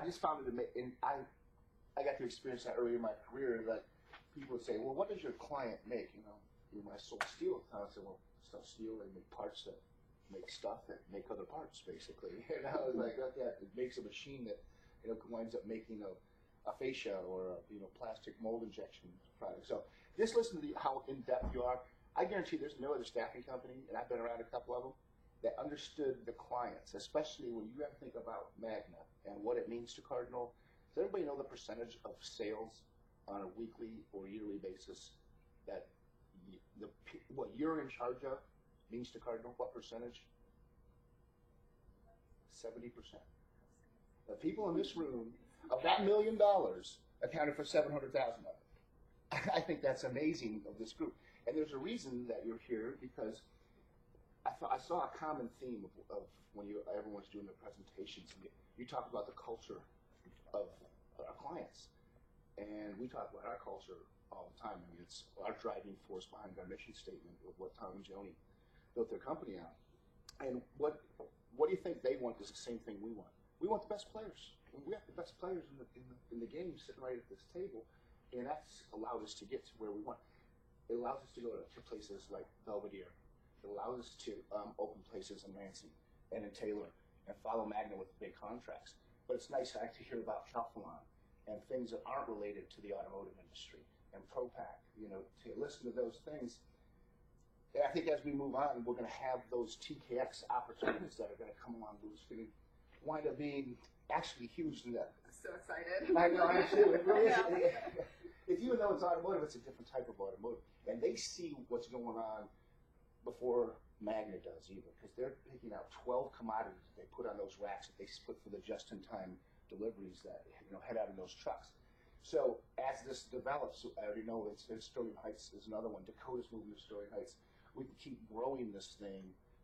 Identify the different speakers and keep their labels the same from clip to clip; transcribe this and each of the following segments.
Speaker 1: I just found it and I got to experience that early in my career. Like people would say, well, what does your client make? When I sold steel, I said, well, it's not steel. They make parts that make stuff that make other parts, basically. And I was like, okay, it makes a machine that winds up making a fascia or a plastic mold injection product. So just listen to how in depth you are. I guarantee there's no other staffing company, and I've been around a couple of them, that understood the clients, especially when you have to think about Magna and what it means to Cardinal. Does everybody know the percentage of sales on a weekly or yearly basis that what you're in charge of means to Cardinal? What percentage? 70%. The people in this room, of that $1 million, accounted for 700,000 of it. I think that's amazing of this group. And there's a reason that you're here, because I saw a common theme of when everyone's doing their presentations. You talk about the culture of our clients, and we talk about our culture all the time. I mean, it's our driving force behind our mission statement of what Tom and Joni built their company on. And what do you think they want? Is the same thing we want. We want the best players. And we have the best players in the game sitting right at this table, and that's allowed us to get to where we want. It allows us to go to places like Belvedere. It allows us to open places in Lansing and in Taylor and follow Magna with big contracts. But it's nice to hear about Calphalon and things that aren't related to the automotive industry and Propac, to listen to those things. And I think as we move on, we're going to have those TKX opportunities that are going to come along. It's going to wind up being actually huge. I'm
Speaker 2: so excited.
Speaker 1: I know, I too. It really is. Even though it's automotive, it's a different type of automotive. And they see what's going on before Magna does either, because they're picking out 12 commodities that they put on those racks that they split for the just-in-time deliveries that head out in those trucks. So as this develops, I already know it's Sterling Heights is another one. Dakota's moving to Sterling Heights. We can keep growing this thing,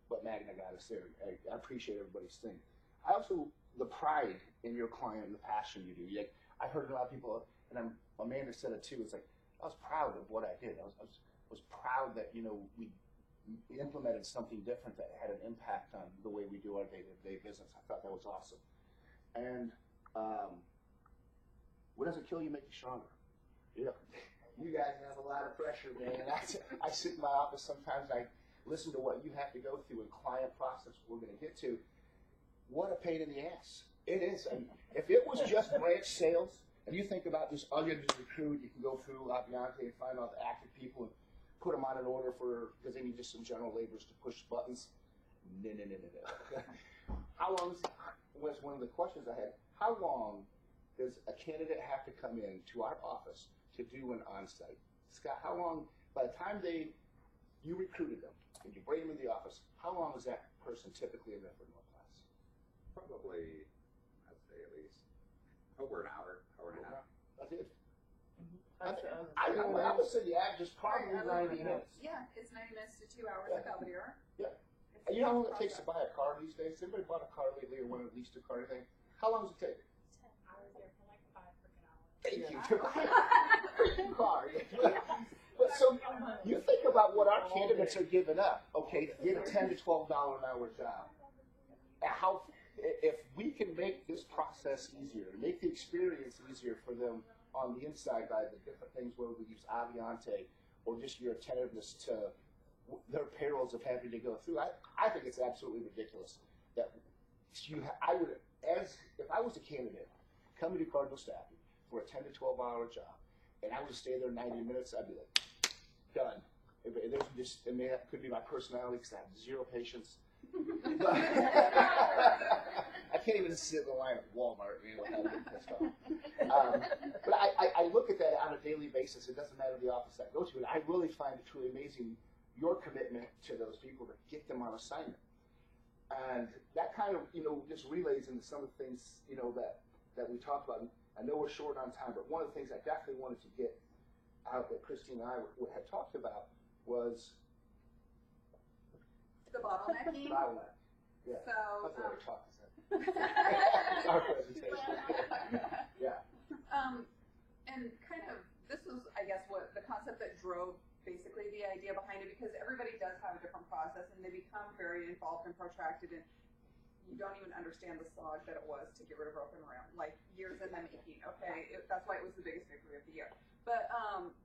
Speaker 1: but Magna got us there. I appreciate everybody's thing. I also, the pride in your client and the passion you do. I heard a lot of people, and Amanda said it too. It's like I was proud of what I did. I was proud that we implemented something different that had an impact on the way we do our day-to-day business. I thought that was awesome. And what doesn't kill you make you stronger. You guys have a lot of pressure, man. I sit in my office sometimes. I listen to what you have to go through in client process. We're going to get to. What a pain in the ass it is. I mean, if it was just branch sales, and you think about just all you have to do is recruit, you can go through Aviante and find all the active people and put them on an order because they need just some general laborers to push buttons. No. How long was one of the questions I had? How long does a candidate have to come in to our office to do an on-site? Scott, how long, by the time you recruited them and you bring them in the office, how long is that person typically in there for one class?
Speaker 3: Probably, I'd say at least over an hour and a half.
Speaker 1: That's it. I would say the average is probably 90 minutes.
Speaker 2: Yeah, it's 90 minutes to 2 hours at Belvedere.
Speaker 1: Yeah. And you know how long it takes to buy a car these days? Anybody bought a car lately or wanted at least a car or anything? How long does it take?
Speaker 4: 10 hours there for like 5 freaking hours.
Speaker 1: Thank you. To buy a freaking car. But so you think about what our candidates are giving up, okay, to get a $10 to $12 an hour job. If we can make this process easier, make the experience easier for them on the inside by the different things, whether we use Aviante or just your attentiveness to their perils of having to go through. I think it's absolutely ridiculous that if I was a candidate coming to Cardinal Staffing for a 10 to 12 hour job, and I would stay there 90 minutes, I'd be like, done. And that could be my personality because I have zero patience. But I can't even sit in the line at Walmart, without getting pissed off. But I look at that on a daily basis. It doesn't matter the office I go to, and I really find it truly amazing your commitment to those people to get them on assignment. And that kind of, just relays into some of the things, that we talked about. I know we're short on time, but one of the things I definitely wanted to get out that Christine and I had talked about was
Speaker 2: the bottlenecking.
Speaker 1: Yeah.
Speaker 2: So,
Speaker 1: that's what we talked about. Our presentation. Yeah.
Speaker 2: And kind of, this was, I guess, what the concept that drove basically the idea behind it, because everybody does have a different process and they become very involved and protracted, and you don't even understand the slog that it was to get rid rid of broken room, like years in the making. Okay, that's why it was the biggest victory of the year. But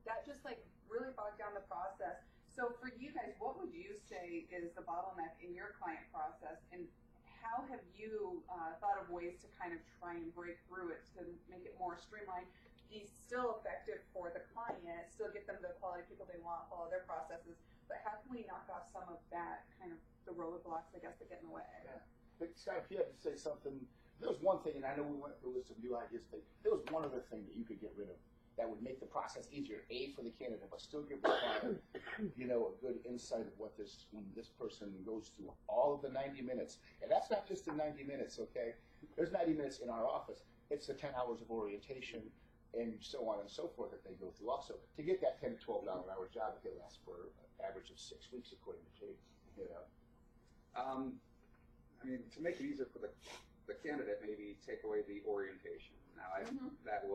Speaker 2: that just like really bogged down the process. So for you guys, what would you say is the bottleneck in your client process, and how have you thought of ways to kind of try and break through it to make it more streamlined, be still effective for the client, still get them the quality people they want, follow their processes, but how can we knock off some of that kind of the roadblocks, I guess, that get in the way?
Speaker 1: Yeah. But Scott, if you had to say something, there was one thing, and I know we went through with some new ideas, but there was one other thing that you could get rid of that would make the process easier, A, for the candidate, but still give the client, a good insight of what when this person goes through all of the 90 minutes. And that's not just the 90 minutes, okay? There's 90 minutes in our office. It's the 10 hours of orientation and so on and so forth that they go through also. To get that $10 to $12 an hour job, it lasts for an average of 6 weeks, according to Chase,
Speaker 3: I mean, to make it easier for the candidate, maybe take away the orientation. Now, that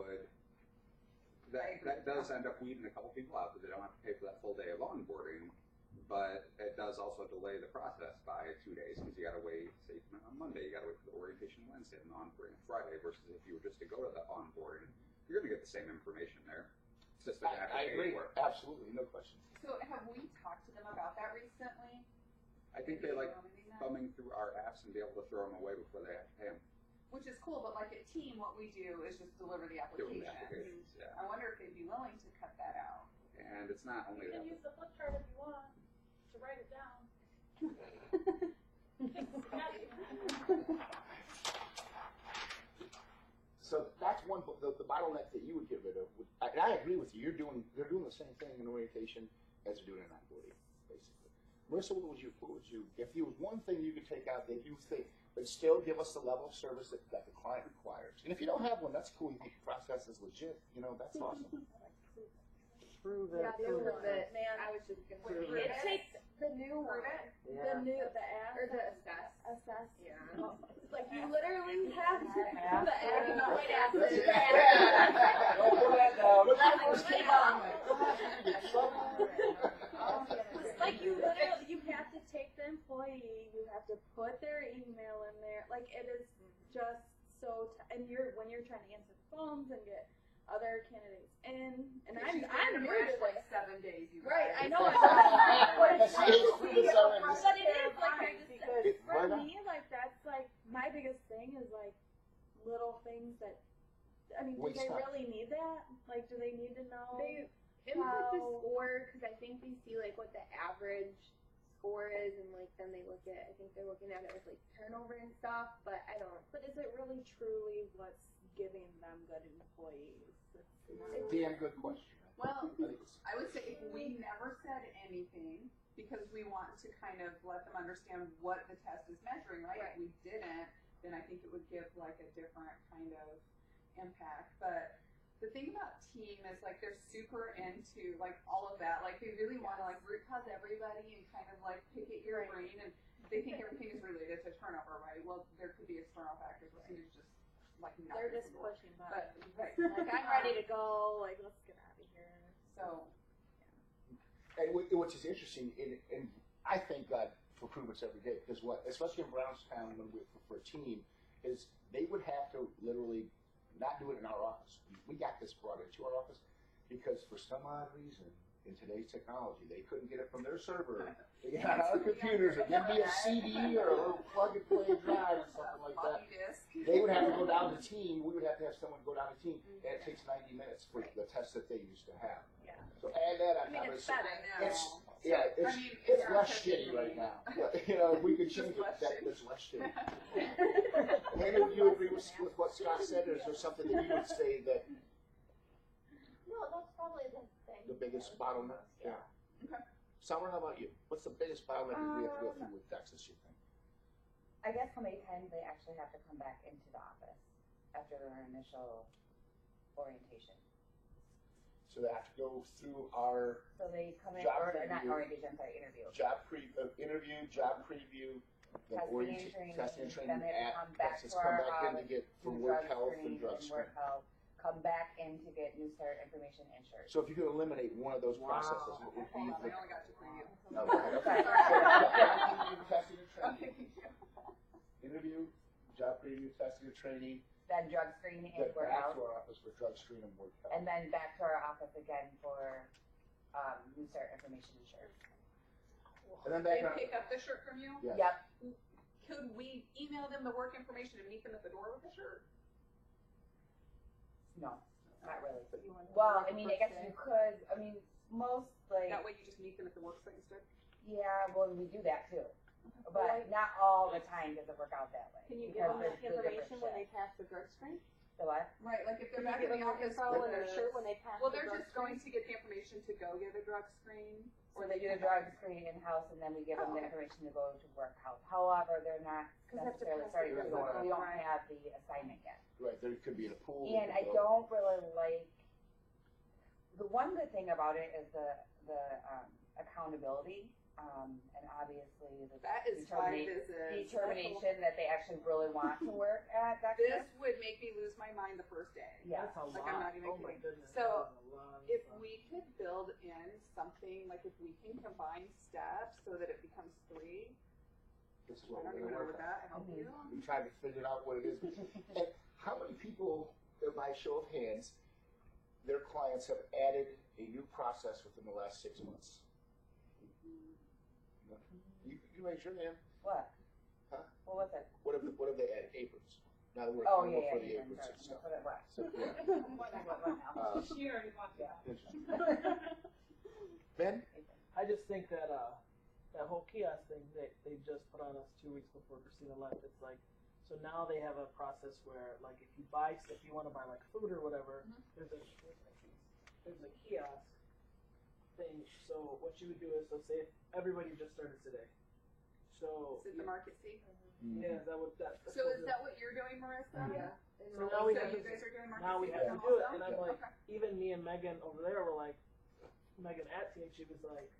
Speaker 3: does end up weeding a couple people out because they don't have to pay for that full day of onboarding, but it does also delay the process by 2 days because you got to wait, say on Monday, you got to wait for the orientation Wednesday and the onboarding on Friday, versus if you were just to go to the onboarding, you're going to get the same information there. It's just that
Speaker 1: I agree. Absolutely, no question.
Speaker 2: So have we talked to them about that recently?
Speaker 3: I think they like thumbing through our apps and be able to throw them away before they have to pay them.
Speaker 2: Which is cool, but like at Team, what we do is just deliver the application.
Speaker 3: Yeah.
Speaker 2: I wonder if they'd be willing to cut that out.
Speaker 3: And it's not only
Speaker 4: You
Speaker 3: that.
Speaker 4: can use the flip chart if you want to write it down.
Speaker 1: So that's one, the bottleneck that you would get rid of. And I agree with you. They're doing the same thing in orientation as they're doing in onboarding, basically. Marissa, what would you, if there was one thing you could take out that you think, but still give us the level of service that the client requires? And if you don't have one, that's cool. You think the process is legit. That's awesome.
Speaker 5: Prove it.
Speaker 6: Yeah, prove it. Man, I was just gonna
Speaker 5: Prove
Speaker 6: it
Speaker 5: it.
Speaker 6: takes the new one.
Speaker 5: Yeah.
Speaker 6: The app.
Speaker 2: Or the assess.
Speaker 6: Assess.
Speaker 2: Yeah.
Speaker 6: Like you literally have to
Speaker 5: Yeah.
Speaker 6: the app.
Speaker 2: No, wait, after
Speaker 1: That's it.
Speaker 6: Yeah.
Speaker 1: Don't put that down.
Speaker 6: When that first came out,
Speaker 1: It's
Speaker 6: like you literally, you have to take the employee, you have to put their email in there. Like it is just so, and when you're trying to answer the phones and get other candidates in, and I'm new to
Speaker 2: like
Speaker 6: this.
Speaker 2: 7 days. You
Speaker 6: Right,
Speaker 2: guys.
Speaker 6: I know.
Speaker 1: But it's
Speaker 6: But it is
Speaker 2: Fine.
Speaker 6: like for me, like that's like my biggest thing is like little things that. I mean, do
Speaker 1: Waste
Speaker 6: they
Speaker 1: time.
Speaker 6: really need that? Like, do they need to know?
Speaker 7: They input the
Speaker 6: How-
Speaker 7: score because I think they see like what the average score is, and like then they look at. I think they're looking at it with like turnover and stuff. But I don't.
Speaker 6: But is it really truly what's giving them good employees?
Speaker 1: a damn good question.
Speaker 2: Well,
Speaker 1: I think it's-
Speaker 2: I would say if we never said anything because we want to kind of let them understand what the test is measuring, right?
Speaker 7: Right.
Speaker 2: If we didn't, then I think it would give like a different kind of impact. But the thing about Team is like they're super into like all of that. Like they really want to like root cause everybody and kind of like pick at your brain, and they think everything is related to turnover, right? Well, there could be external factors where somebody's just like not
Speaker 6: They're just
Speaker 2: capable.
Speaker 6: pushing
Speaker 2: But
Speaker 6: buttons.
Speaker 2: right.
Speaker 6: Like I'm ready to go. Like let's get out of here.
Speaker 2: So
Speaker 1: And which is interesting, and I thank God for improvements every day, because especially in Brownstown for a team, is they would have to literally not do it in our office. We got this brought into our office because for some odd reason, in today's technology, they couldn't get it from their server. They got our computers, it would be a CD or a little plug and play drive or something like that.
Speaker 2: floppy disk.
Speaker 1: They would have to go down to Team. We would have to have someone go down to Team, and it takes 90 minutes for the test that they used to have.
Speaker 6: Yeah.
Speaker 1: So add that on
Speaker 6: I mean,
Speaker 1: top of
Speaker 6: it's
Speaker 1: it.
Speaker 6: better.
Speaker 1: It's less shitty right now. If we could change it,
Speaker 2: less
Speaker 1: it's less shitty. Maybe you agree with what Scott said, or is there something that you would say that
Speaker 4: No, that's probably the thing.
Speaker 1: the biggest bottleneck? Yeah.
Speaker 2: Okay.
Speaker 1: Summer, how about you? What's the biggest bottleneck that we have to go through with Texas, you think?
Speaker 5: I guess how many times they actually have to come back into the office after their initial orientation.
Speaker 1: So they have to go through our
Speaker 5: So they come in,
Speaker 1: Job
Speaker 5: or not
Speaker 1: preview.
Speaker 5: orientation, I'm sorry, interview.
Speaker 1: interview, job preview, then
Speaker 5: Testing and training,
Speaker 1: testing and
Speaker 5: then
Speaker 1: training
Speaker 5: they have to
Speaker 1: at
Speaker 5: come back
Speaker 1: Texas,
Speaker 5: to
Speaker 1: come
Speaker 5: our
Speaker 1: back in to
Speaker 5: office,
Speaker 1: get from
Speaker 5: do
Speaker 1: work
Speaker 5: drug
Speaker 1: health
Speaker 5: screen
Speaker 1: and drug
Speaker 5: and
Speaker 1: screen.
Speaker 5: work health, come back in to get new start information insured.
Speaker 1: So if you could eliminate one of those
Speaker 5: Wow.
Speaker 1: processes, what would be
Speaker 2: Hold on,
Speaker 1: the
Speaker 2: I only got to preview.
Speaker 1: Okay.
Speaker 2: Sorry.
Speaker 1: Testing and training.
Speaker 2: Okay.
Speaker 1: Interview, job preview, testing and training,
Speaker 5: then drug screen and
Speaker 1: Then
Speaker 5: we're
Speaker 1: back
Speaker 5: out.
Speaker 1: to our office for drug screen and work out.
Speaker 5: And then back to our office again for, new start information and shirt.
Speaker 1: And then back
Speaker 2: They
Speaker 1: on.
Speaker 2: pick up the shirt from you?
Speaker 1: Yes.
Speaker 5: Yep,
Speaker 2: Could we email them the work information and meet them at the door with the shirt?
Speaker 5: no, not really.
Speaker 6: But you want to
Speaker 5: Well,
Speaker 6: like
Speaker 5: I mean,
Speaker 6: the
Speaker 5: I guess
Speaker 6: first
Speaker 5: you
Speaker 6: day.
Speaker 5: could, I mean, most like,
Speaker 2: That way you just meet them at the work site instead?
Speaker 5: yeah, well, we do that too. But not all the time does it work out that way.
Speaker 6: Can you give
Speaker 5: because
Speaker 6: them
Speaker 5: there's
Speaker 6: the
Speaker 5: two different
Speaker 6: information when they
Speaker 5: shifts.
Speaker 6: pass the drug screen?
Speaker 5: The what?
Speaker 2: Right, like if they're
Speaker 6: Can you
Speaker 2: back
Speaker 6: give
Speaker 2: in
Speaker 6: them
Speaker 2: the
Speaker 6: their
Speaker 2: office
Speaker 6: info
Speaker 2: with
Speaker 6: and their
Speaker 2: the-
Speaker 6: shirt when they pass
Speaker 2: Well,
Speaker 6: the
Speaker 2: they're
Speaker 6: drug
Speaker 2: just going
Speaker 6: screen?
Speaker 2: to get the information to go get a drug screen.
Speaker 5: So they do the drug screen in-house and then we give them the information to go to work out. However, they're not
Speaker 6: 'Cause they have to
Speaker 5: necessarily
Speaker 6: pass
Speaker 5: starting
Speaker 1: the
Speaker 5: to
Speaker 1: door.
Speaker 5: go, we don't
Speaker 2: Right.
Speaker 5: have the assignment yet.
Speaker 1: Right, there could be in a pool.
Speaker 5: And I don't really like, the one good thing about it is the accountability, and obviously the
Speaker 2: That is 5
Speaker 5: determina-
Speaker 2: visits.
Speaker 5: determination that they actually really want to work at that
Speaker 2: This
Speaker 5: shift.
Speaker 2: would make me lose my mind the first day.
Speaker 5: Yeah.
Speaker 8: That's a
Speaker 2: Like,
Speaker 8: lot.
Speaker 2: I'm not even
Speaker 8: oh my
Speaker 2: kidding.
Speaker 8: goodness.
Speaker 2: So,
Speaker 8: that is a lot of
Speaker 2: If
Speaker 8: stuff.
Speaker 2: we could build in something, like if we can combine steps so that it becomes 3,
Speaker 1: This is
Speaker 2: I
Speaker 1: what
Speaker 2: don't
Speaker 1: we're
Speaker 2: even
Speaker 1: gonna
Speaker 2: know
Speaker 1: work
Speaker 2: what
Speaker 1: on.
Speaker 2: that help you.
Speaker 1: We tried to figure out what it is. And how many people, by show of hands, their clients have added a new process within the last 6 months? You raise your hand.
Speaker 5: What?
Speaker 1: Huh?
Speaker 5: What was it?
Speaker 1: What have they added? Aprons. Now we're
Speaker 5: Oh,
Speaker 1: more
Speaker 5: yeah,
Speaker 1: for
Speaker 5: yeah,
Speaker 1: the
Speaker 5: yeah,
Speaker 1: aprons and
Speaker 5: that's
Speaker 1: stuff.
Speaker 5: what it was.
Speaker 1: So, yeah.
Speaker 6: She already walked out.
Speaker 1: Interesting. Ben?
Speaker 8: I just think that that whole kiosk thing they just put on us 2 weeks before Christina left. It's like, so now they have a process where like if you want to buy like food or whatever, there's a kiosk thing. So what you would do is, so say if everybody just started today. So
Speaker 2: Is it the market seat?
Speaker 8: yeah, that would that.
Speaker 2: So is that what you're doing, Marissa?
Speaker 7: Yeah.
Speaker 8: So now we
Speaker 2: So
Speaker 8: have
Speaker 2: you
Speaker 8: to-
Speaker 2: guys are doing market
Speaker 8: now we
Speaker 2: seat
Speaker 8: have to
Speaker 2: with them
Speaker 8: do it,
Speaker 2: also?
Speaker 8: and I'm like,
Speaker 2: Okay.
Speaker 8: even me and Megan over there were like, Megan at team, she was like,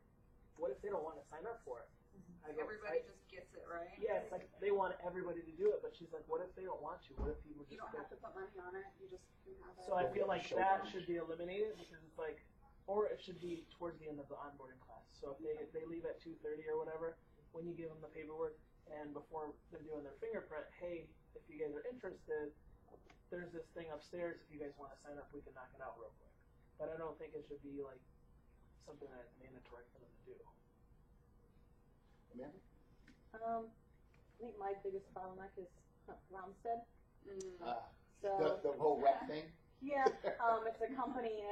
Speaker 8: what if they don't want to sign up for it? I go,
Speaker 2: Everybody just gets it, right?
Speaker 8: yeah, it's like they want everybody to do it, but she's like, what if they don't want to? What if people
Speaker 2: You
Speaker 8: just
Speaker 2: don't
Speaker 8: go?
Speaker 2: have to put money on it, you just can have it.
Speaker 8: So I feel like
Speaker 1: Show
Speaker 8: that
Speaker 1: them.
Speaker 8: should be eliminated because it's like, or it should be towards the end of the onboarding class. So if they leave at 2:30 or whatever, when you give them the paperwork and before they're doing their fingerprint, hey, if you guys are interested, there's this thing upstairs. If you guys want to sign up, we can knock it out real quick. But I don't think it should be like something that's mandatory for them to do.
Speaker 1: Amanda?
Speaker 6: I think my biggest bottleneck is Romstead. So
Speaker 1: The whole rep thing?
Speaker 6: yeah, it's a company.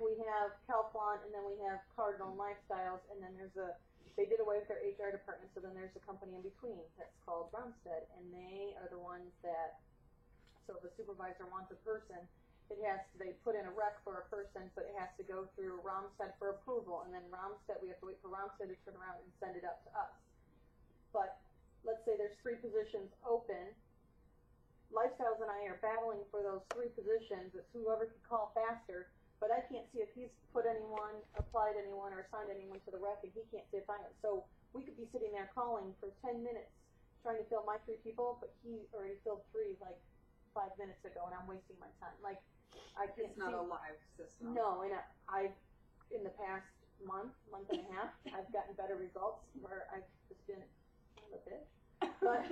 Speaker 6: We have Calpont, and then we have Cardinal Lifestyles, and then they did away with their HR department, so then there's a company in between that's called Romstead, and they are the ones that, so if a supervisor wants a person, they put in a rec for a person, but it has to go through Romstead for approval, and then we have to wait for Romstead to turn around and send it up to us. But let's say there's 3 positions open. Lifestyles and I are battling for those 3 positions. It's whoever can call faster, but I can't see if he's applied anyone, or assigned anyone to the rec, and he can't see if I have. So we could be sitting there calling for 10 minutes trying to fill my 3 people, but he already filled 3 like 5 minutes ago, and I'm wasting my time. Like, I can't
Speaker 2: It's not
Speaker 6: see.
Speaker 2: a live system.
Speaker 6: No, and I've in the past month and a half, I've gotten better results where I've just been a bitch. But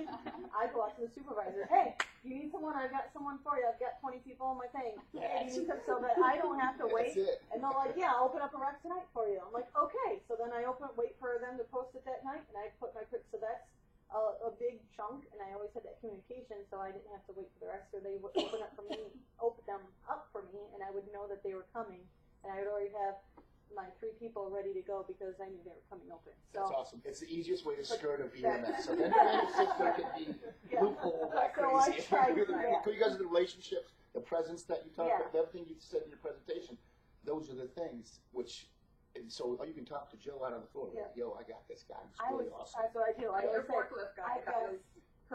Speaker 6: I go out to the supervisor, hey, you need someone? I've got someone for you. I've got 20 people on my thing. Hey, you need some, so that I don't have to wait.
Speaker 1: That's it.
Speaker 6: And they're like, yeah, I'll open up a rec tonight for you. I'm like, okay. So then I wait for them to post it that night, and I put my so that's a big chunk, and I always had that communication, so I didn't have to wait for the rest, or they would open them up for me, and I would know that they were coming, and I would already have my 3 people ready to go because I knew they were coming open. So
Speaker 1: That's awesome. It's the easiest way to skirt a VMS. So then the system can be loophole like
Speaker 6: So I
Speaker 1: crazy.
Speaker 6: tried that.
Speaker 1: Because of the relationships, the presence that you talked
Speaker 6: Yeah.
Speaker 1: about, the other thing you said in your presentation, those are the things which, and so you can talk to Jill out on the floor.
Speaker 6: Yeah.
Speaker 1: Like, yo, I got this guy. He's
Speaker 6: I
Speaker 1: really
Speaker 6: was,
Speaker 1: awesome.
Speaker 6: that's what I do. I
Speaker 2: Your
Speaker 6: always say,
Speaker 2: forklift guy,
Speaker 6: I
Speaker 2: that
Speaker 6: got-
Speaker 2: was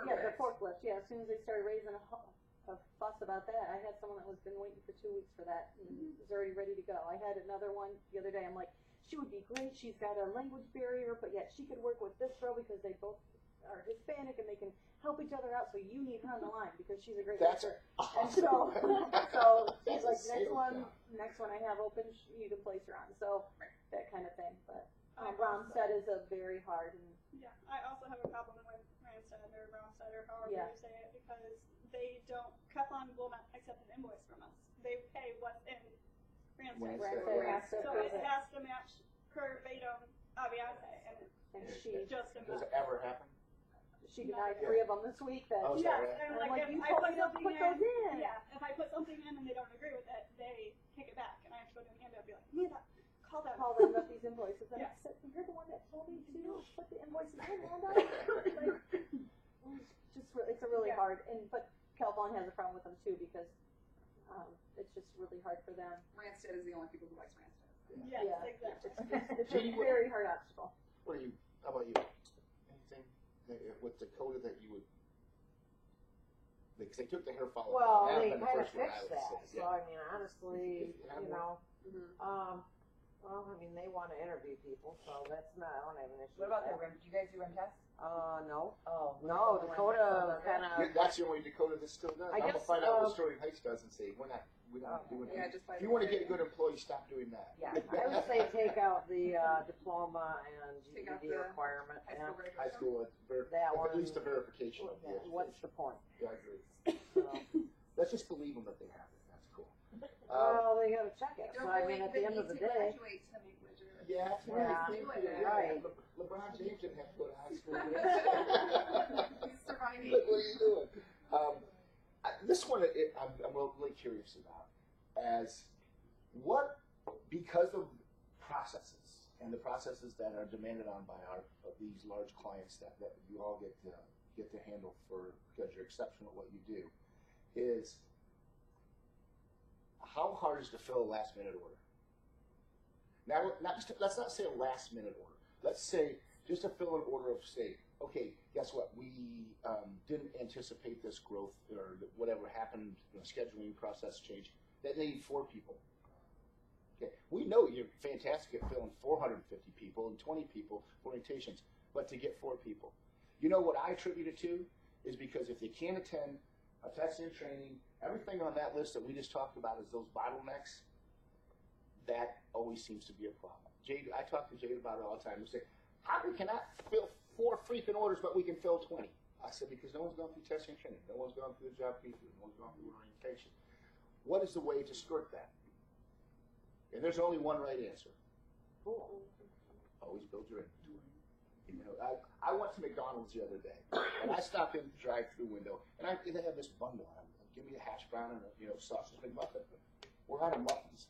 Speaker 6: yeah, the
Speaker 2: perfect.
Speaker 6: forklift. Yeah, as soon as they started raising a fuss about that, I had someone that was been waiting for 2 weeks for that and was already ready to go. I had another one the other day. I'm like, she would be great. She's got a language barrier, but yet she could work with this girl because they both are Hispanic and they can help each other out. So you need her on the line because she's a great
Speaker 1: That's
Speaker 6: worker.
Speaker 1: awesome.
Speaker 6: And so
Speaker 1: That's
Speaker 6: she's
Speaker 1: a
Speaker 6: like,
Speaker 1: sales
Speaker 6: next one I have open, you can place her on. So that kind of thing. But
Speaker 4: I
Speaker 6: Romstead is a very hard and
Speaker 4: Yeah, I also have a problem with Randstad or Romstead or however
Speaker 6: Yeah.
Speaker 4: you say it because
Speaker 9: they don't, Keflon will not accept an invoice from us. They pay what's in Randstad.
Speaker 1: Randstad
Speaker 5: has to
Speaker 9: So
Speaker 5: approve
Speaker 9: it
Speaker 5: it.
Speaker 9: has to match verbatim Aviante, and
Speaker 5: And
Speaker 9: it's
Speaker 5: she
Speaker 9: just a
Speaker 1: Does
Speaker 9: mess.
Speaker 1: it ever happen?
Speaker 5: denied 3 of them this week. That
Speaker 1: Oh, is
Speaker 9: Yes,
Speaker 1: that right?
Speaker 9: and
Speaker 5: I'm
Speaker 9: like,
Speaker 5: like,
Speaker 9: if
Speaker 5: you
Speaker 9: I
Speaker 5: told
Speaker 9: put
Speaker 5: me to
Speaker 9: something
Speaker 5: put those in.
Speaker 9: yeah, if I put something in and they don't agree with it, they kick it back, and I have to go to Amanda and be like, Amanda, call them.
Speaker 5: Call them about these invoices. And
Speaker 9: Yeah.
Speaker 5: I said, you're the one that told me to put the invoices in, Amanda. Like, it's a really
Speaker 9: Yeah.
Speaker 5: hard, but Calvon has a problem with them too because it's just really hard for them.
Speaker 2: Randstad is the only people who likes Randstad.
Speaker 9: Yes,
Speaker 5: Yeah.
Speaker 9: exactly.
Speaker 5: It's a very hard obstacle.
Speaker 1: What are you? How about you? Anything with Dakota that you would? Because they took the hair follicle.
Speaker 10: Well,
Speaker 1: out.
Speaker 10: they
Speaker 1: That'd been the
Speaker 10: kind of
Speaker 1: first one I
Speaker 10: fixed
Speaker 1: would
Speaker 10: that.
Speaker 1: say,
Speaker 10: So I mean, honestly,
Speaker 1: Yeah.
Speaker 10: you know,
Speaker 2: Mm-hmm.
Speaker 10: well, I mean, they want to interview people, so that's not. I don't have an issue.
Speaker 5: What about
Speaker 10: with
Speaker 5: the rim? Do you guys do rim tests?
Speaker 10: that. No.
Speaker 5: Oh,
Speaker 10: No, Dakota kind
Speaker 1: Yeah,
Speaker 10: of.
Speaker 1: that's the only Dakota that still does.
Speaker 10: I
Speaker 1: I'm gonna
Speaker 10: guess,
Speaker 1: find out what Sterling Heights does and say we're not doing
Speaker 2: Yeah,
Speaker 1: that.
Speaker 2: just by
Speaker 1: If you want to get a good employee, stop doing that.
Speaker 5: Yeah.
Speaker 10: I would say take out the diploma and
Speaker 2: Take out
Speaker 10: GED
Speaker 2: the
Speaker 10: requirement.
Speaker 2: high school graduation.
Speaker 1: High school,
Speaker 10: That
Speaker 1: at
Speaker 10: one-
Speaker 1: least a verification of the
Speaker 10: What's
Speaker 1: education.
Speaker 10: the point?
Speaker 1: Yeah, I agree.
Speaker 10: So,
Speaker 1: Let's just believe them that they have it. That's cool.
Speaker 10: well, they got to check it.
Speaker 2: You
Speaker 10: So
Speaker 2: don't
Speaker 10: I
Speaker 2: really
Speaker 10: mean, at the
Speaker 2: even
Speaker 10: end of
Speaker 2: need
Speaker 10: the
Speaker 2: to
Speaker 10: day.
Speaker 2: graduate to make legit.
Speaker 1: Yeah, that's
Speaker 10: Yeah,
Speaker 1: right.
Speaker 10: right.
Speaker 1: LeBron James didn't have to go to high school.
Speaker 2: He's surviving.
Speaker 1: Look what are you doing? This one I'm really curious about. As what, because of processes and the processes that are demanded on by these large clients that you all get to handle because you're exceptional at what you do, is how hard is to fill a last minute order? Now, let's not say a last minute order. Let's say just to fill an order of say, okay, guess what? We didn't anticipate this growth or whatever happened, scheduling process change. That they need 4 people. Okay, we know you're fantastic at filling 450 people and 20 people for orientations, but to get 4 people. You know what I attribute it to is because if they can't attend a testing and training, everything on that list that we just talked about is those bottlenecks. That always seems to be a problem. Jade, I talk to Jade about it all the time. We say, how we cannot fill 4 freaking orders, but we can fill 20? I said, because no one's gone through testing and training. No one's gone through the job briefing. No one's gone through orientation. What is the way to skirt that? And there's only one right answer.
Speaker 10: Cool.
Speaker 1: Always build your inventory. You know, I went to McDonald's the other day, and I stopped in the drive-through window, and they have this bundle on. Give me a hash brown and a sausage McMuffin. We're out of muffins.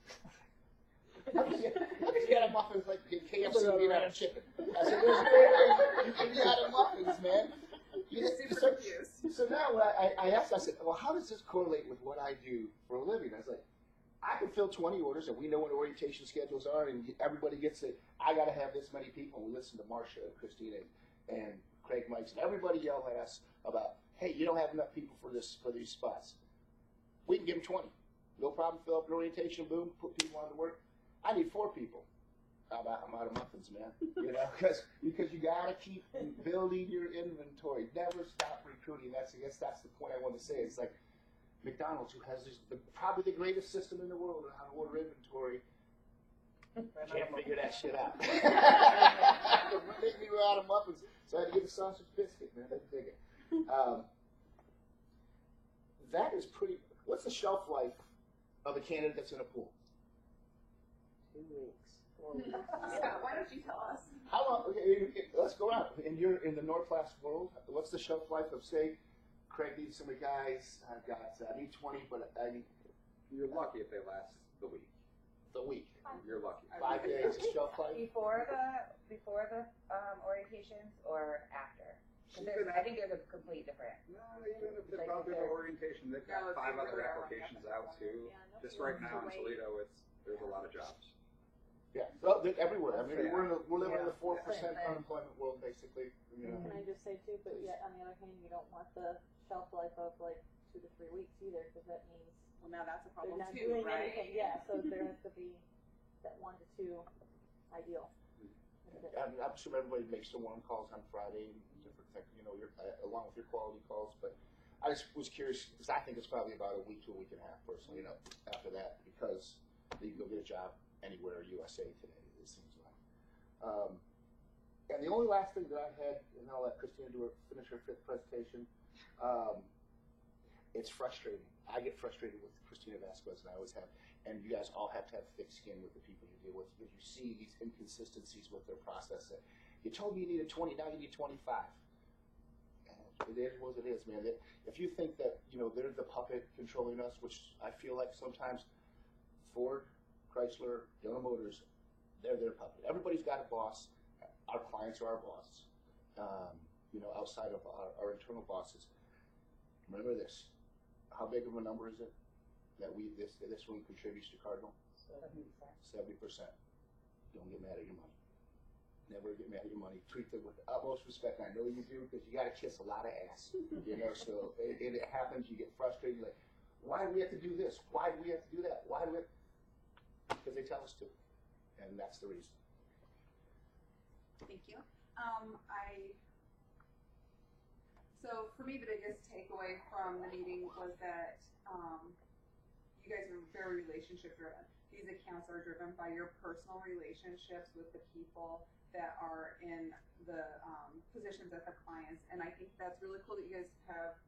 Speaker 1: How can you get a muffin like KFC made out of chicken? I said, there's no way you can be out of muffins, man.
Speaker 2: You're super confused.
Speaker 1: So now I asked, I said, well, how does this correlate with what I do for a living? I was like, I can fill 20 orders, and we know what orientation schedules are, and everybody gets it. I got to have this many people. We listen to Marcia and Christina and Craig Mikes, and everybody yell at us about, hey, you don't have enough people for these spots. We can give them 20. No problem, fill up an orientation, boom, put people on to work. I need 4 people. I'm out of muffins, man. You know, because you got to keep building your inventory. Never stop recruiting. I guess that's the point I want to say. It's like McDonald's, who has probably the greatest system in the world on how to order inventory, can't figure that shit out. Make me run out of muffins, so I had to get a sausage biscuit, man. They dig it. That is pretty. What's the shelf life of a candidate that's in a pool?
Speaker 10: 2 weeks. 4 weeks.
Speaker 2: Scott, why don't you tell us?
Speaker 1: How long? Okay, let's go around. In the Northwest world, what's the shelf life of, say, Craig needs so many guys. I need 20, but I need.
Speaker 3: You're lucky if they last the week.
Speaker 1: The week.
Speaker 3: You're lucky.
Speaker 1: 5 days is shelf life.
Speaker 5: Before the orientations or after? 'Cause I think there's a complete different.
Speaker 3: No, even if they're about their orientation, they've got
Speaker 2: No,
Speaker 3: 5
Speaker 2: it's
Speaker 3: other
Speaker 2: really
Speaker 3: applications out too.
Speaker 6: Yeah, no
Speaker 3: Just right
Speaker 6: one's
Speaker 3: now in
Speaker 6: away.
Speaker 3: Toledo, there's a lot of jobs.
Speaker 1: Yeah, well, they're everywhere. I mean,
Speaker 3: Yeah.
Speaker 1: we're living in the 4%
Speaker 5: Yeah.
Speaker 1: unemployment world, basically. You know.
Speaker 5: Mm-hmm.
Speaker 7: Can I just say too, but yet on the other hand, you don't want the shelf life of like 2 to 3 weeks either, because that means
Speaker 2: Well, now that's a
Speaker 7: they're
Speaker 2: problem
Speaker 7: not
Speaker 2: too,
Speaker 7: doing
Speaker 2: right?
Speaker 7: anything. Yeah, so there has to be that 1 to 2 ideal.
Speaker 1: I mean, I'm assuming everybody makes the warm calls on Friday and different things, along with your quality calls. But I just was curious because I think it's probably about a week to a week and a half, personally. After that, because you can go get a job anywhere USA today. It seems like. And the only last thing that I had, and I'll let Christina finish her 5th presentation. It's frustrating. I get frustrated with Christina Vasquez, and I always have. And you guys all have to have thick skin with the people you deal with because you see these inconsistencies with their process. That you told me you needed 20, now you need 25. And it is what it is, man. If you think that they're the puppet controlling us, which I feel like sometimes Ford, Chrysler, General Motors, they're their puppet. Everybody's got a boss. Our clients are our boss. Outside of our internal bosses. Remember this. How big of a number is it that this room contributes to Cardinal? 70%. Don't get mad at your money. Never get mad at your money. Treat them with the utmost respect. I know you do because you got to kiss a lot of ass. So it happens. You get frustrated. You're like, why do we have to do this? Why do we have to do that? Why do we? Because they tell us to, and that's the reason.
Speaker 2: Thank you. So for me, the biggest takeaway from the meeting was that you guys are very relationship driven. These accounts are driven by your personal relationships with the people that are in the positions as the clients, and I think that's really cool that you guys have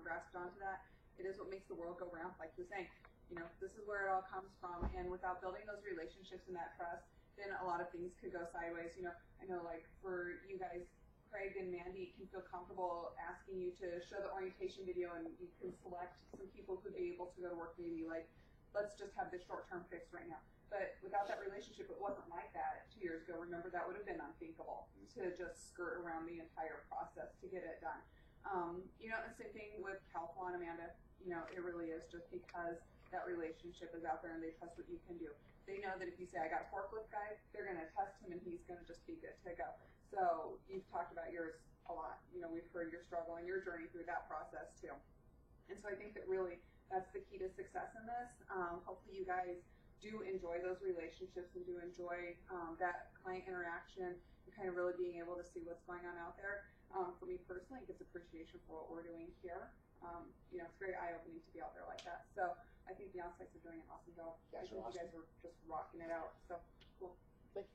Speaker 2: grasped onto that. It is what makes the world go round, like you're saying. This is where it all comes from, and without building those relationships and that trust, then a lot of things could go sideways. I know like for you guys, Craig and Mandy can feel comfortable asking you to show the orientation video, and you can select some people who'd be able to go to work, maybe like, let's just have this short-term fix right now. But without that relationship, it wasn't like that 2 years ago. Remember, that would have been unthinkable to just skirt around the entire process to get it done. The same thing with Calphalon, Amanda. It really is just because that relationship is out there and they trust what you can do. They know that if you say, I got a forklift guy, they're going to test him and he's going to just be good to go. So you've talked about yours a lot. We've heard your struggle and your journey through that process too. And so I think that really that's the key to success in this. Hopefully you guys do enjoy those relationships and do enjoy that client interaction and kind of really being able to see what's going on out there. For me personally, it gives appreciation for what we're doing here. It's very eye-opening to be out there like that. So I think the Onsites are doing an awesome job. I think you guys are just rocking it out. So cool.
Speaker 1: Thank you.